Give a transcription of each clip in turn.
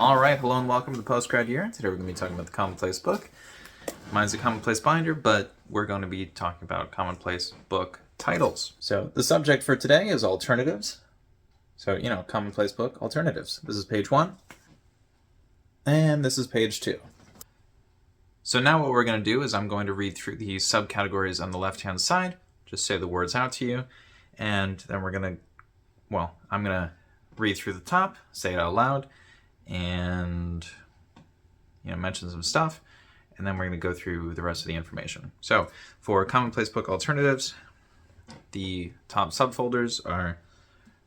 All right, hello and welcome to the postgrad year. Today we're going to be talking about the Commonplace Book. Mine's a Commonplace binder, but we're going to be talking about Commonplace Book titles. So the subject for today is alternatives. So, Commonplace Book alternatives. This is page 1, and this is page 2. So now what we're going to do is I'm going to read through the subcategories on the left-hand side, just say the words out to you, and then I'm going to read through the top, say it out loud, and mention some stuff, and then we're going to go through the rest of the information. So for Commonplace Book alternatives, the top subfolders are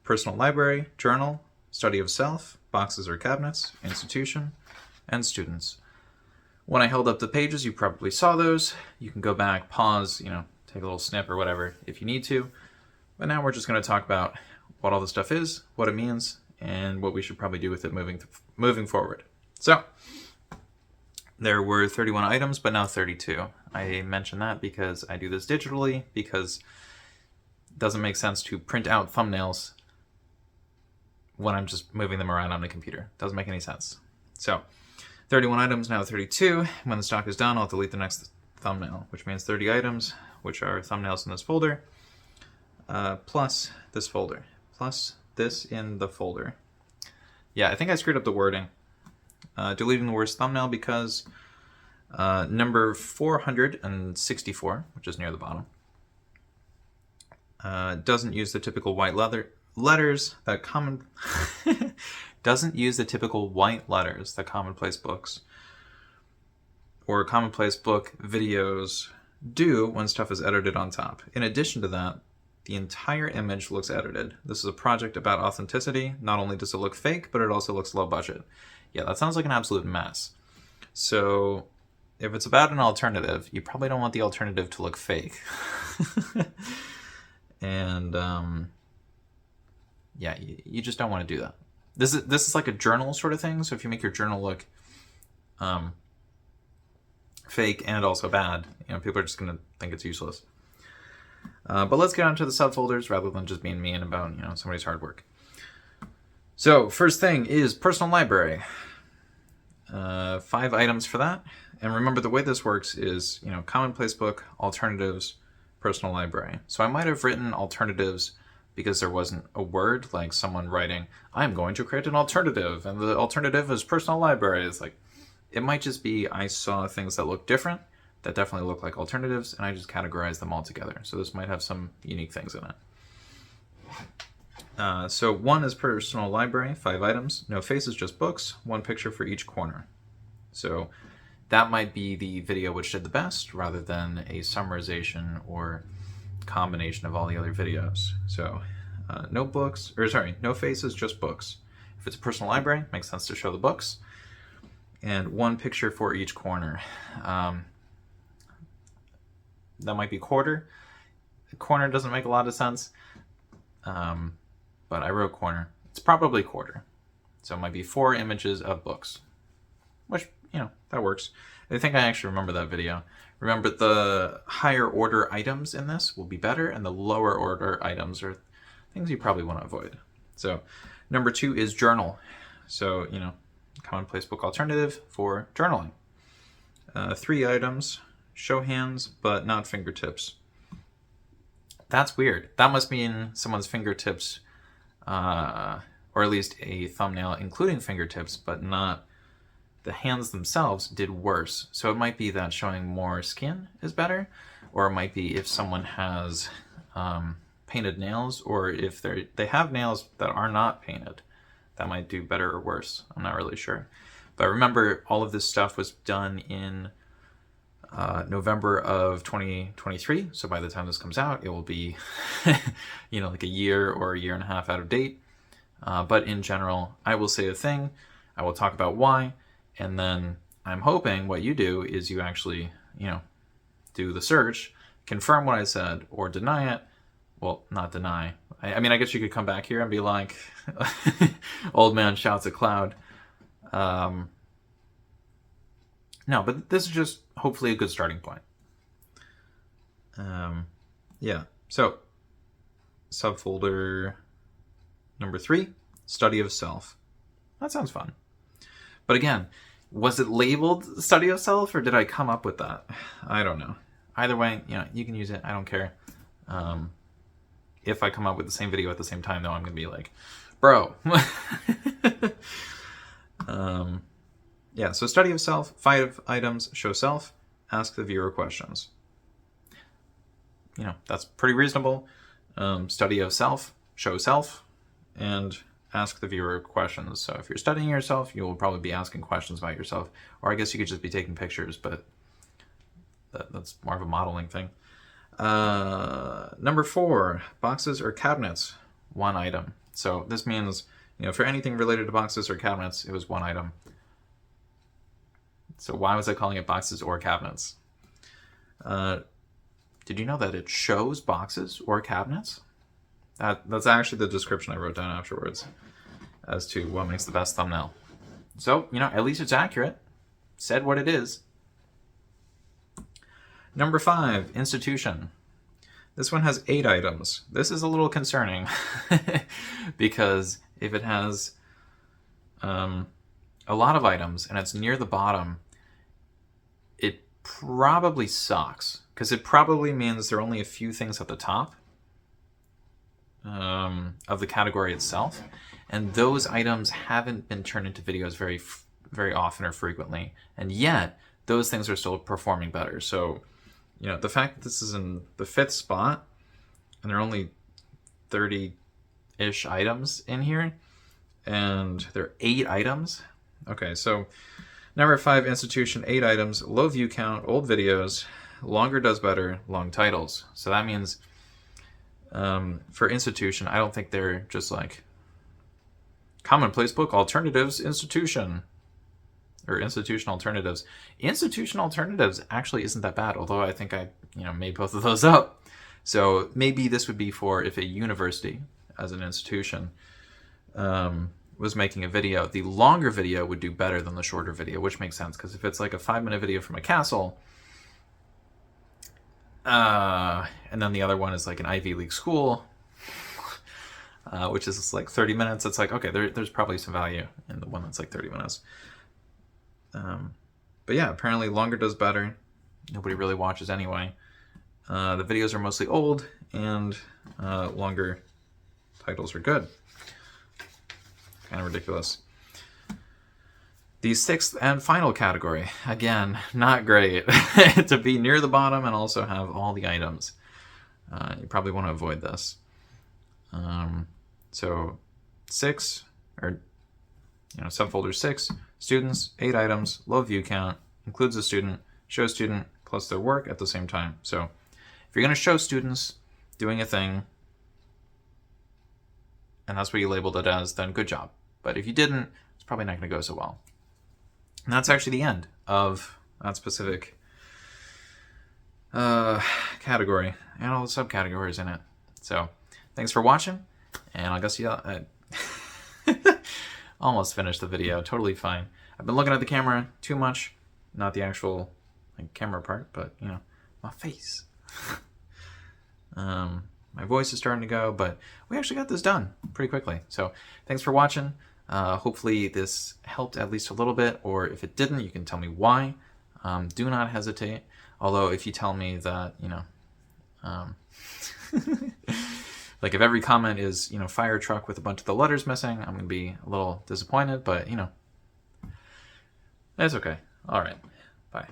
personal library, journal, study of self, boxes or cabinets, institution, and students. When I held up the pages, you probably saw those. You can go back, pause, take a little snip or whatever if you need to. But now we're just going to talk about what all this stuff is, what it means, and what we should probably do with it moving forward. So there were 31 items, but now 32. I mention that because I do this digitally, because it doesn't make sense to print out thumbnails when I'm just moving them around on the computer. Doesn't make any sense. So 31 items, now 32. When the stock is done, I'll delete the next thumbnail, which means 30 items, which are thumbnails in this folder, plus this folder, plus this in the folder. Yeah, I think I screwed up the wording. Deleting the worst thumbnail because number 464, which is near the bottom, doesn't use the typical white letters that doesn't use the typical white letters that Commonplace Books or Commonplace Book videos do when stuff is edited on top. In addition to that, the entire image looks edited. This is a project about authenticity. Not only does it look fake, but it also looks low budget. Yeah, that sounds like an absolute mess. So if it's about an alternative, you probably don't want the alternative to look fake. And you just don't want to do that. This is like a journal sort of thing. So if you make your journal look fake and also bad, people are just going to think it's useless. But let's get on to the subfolders rather than just being mean about somebody's hard work. So first thing is personal library. 5 items for that. And remember, the way this works is Commonplace Book, alternatives, personal library. So I might have written alternatives because there wasn't a word, like someone writing, I'm going to create an alternative, and the alternative is personal library. It's like, it might just be I saw things that look different, that definitely look like alternatives, and I just categorize them all together. So this might have some unique things in it. So 1 is personal library, 5 items, no faces, just books, 1 picture for each corner. So that might be the video which did the best, rather than a summarization or combination of all the other videos. So no faces, just books. If it's a personal library, it makes sense to show the books. And 1 picture for each corner. That might be quarter. Corner doesn't make a lot of sense, but I wrote corner. It's probably quarter. So it might be 4 images of books, which, that works. I think I actually remember that video. Remember, the higher order items in this will be better, and the lower order items are things you probably want to avoid. So number 2 is journal. So, Commonplace Book alternative for journaling. 3 items, show hands, but not fingertips. That's weird. That must mean someone's fingertips, or at least a thumbnail including fingertips, but not the hands themselves, did worse. So it might be that showing more skin is better, or it might be if someone has painted nails, or if they have nails that are not painted. That might do better or worse. I'm not really sure. But remember, all of this stuff was done in November of 2023. So by the time this comes out, it will be, like a year or a year and a half out of date. But in general, I will say a thing. I will talk about why. And then I'm hoping what you do is you actually, do the search, confirm what I said, or deny it. Well, not deny. I mean, I guess you could come back here and be like, old man shouts at cloud. No, but this is just hopefully a good starting point. So subfolder number 3, study of self. That sounds fun. But again, was it labeled study of self, or did I come up with that? I don't know. Either way, you can use it. I don't care. If I come up with the same video at the same time, though, I'm going to be like, bro. Yeah, so study of self, 5 items, show self, ask the viewer questions. That's pretty reasonable. Study of self, show self, and ask the viewer questions. So if you're studying yourself, you will probably be asking questions about yourself. Or I guess you could just be taking pictures, but that's more of a modeling thing. Number 4, boxes or cabinets, 1 item. So this means, for anything related to boxes or cabinets, it was 1 item. So why was I calling it boxes or cabinets? Did you know that it shows boxes or cabinets? That's actually the description I wrote down afterwards as to what makes the best thumbnail. So, at least it's accurate. Said what it is. Number 5, institution. This one has 8 items. This is a little concerning because if it has a lot of items and it's near the bottom, it probably sucks, because it probably means there are only a few things at the top of the category itself, and those items haven't been turned into videos very often or frequently, and yet those things are still performing better. So, the fact that this is in the 5th spot and there are only 30-ish items in here, and there are 8 items. Okay, so number 5, institution, 8 items, low view count, old videos, longer does better, long titles. So that means for institution, I don't think they're just like Commonplace Book Alternatives Institution or Institution Alternatives. Institution Alternatives actually isn't that bad, although I think I made both of those up. So maybe this would be for if a university as an institution was making a video. The longer video would do better than the shorter video, which makes sense, because if it's like a 5-minute video from a castle, and then the other one is like an Ivy League school, which is like 30 minutes, it's like, okay, there's probably some value in the one that's like 30 minutes. But yeah, apparently longer does better. Nobody really watches anyway. The videos are mostly old, and longer titles are good. Kind of ridiculous. The 6th and final category, again, not great. To be near the bottom and also have all the items. You probably want to avoid this. So 6, or subfolder 6, students, 8 items, low view count, includes a student, show student, plus their work at the same time. So if you're going to show students doing a thing, and that's what you labeled it as, then good job. But if you didn't, it's probably not going to go so well. And that's actually the end of that specific category and all the subcategories in it. So thanks for watching, and I'll guess you almost finished the video. Totally fine. I've been looking at the camera too much, not the actual camera part, but my face. My voice is starting to go, but we actually got this done pretty quickly. So thanks for watching. Hopefully this helped at least a little bit, or if it didn't, you can tell me why. Do not hesitate. Although if you tell me that, like if every comment is, fire truck with a bunch of the letters missing, I'm going to be a little disappointed, but, that's okay. All right. Bye.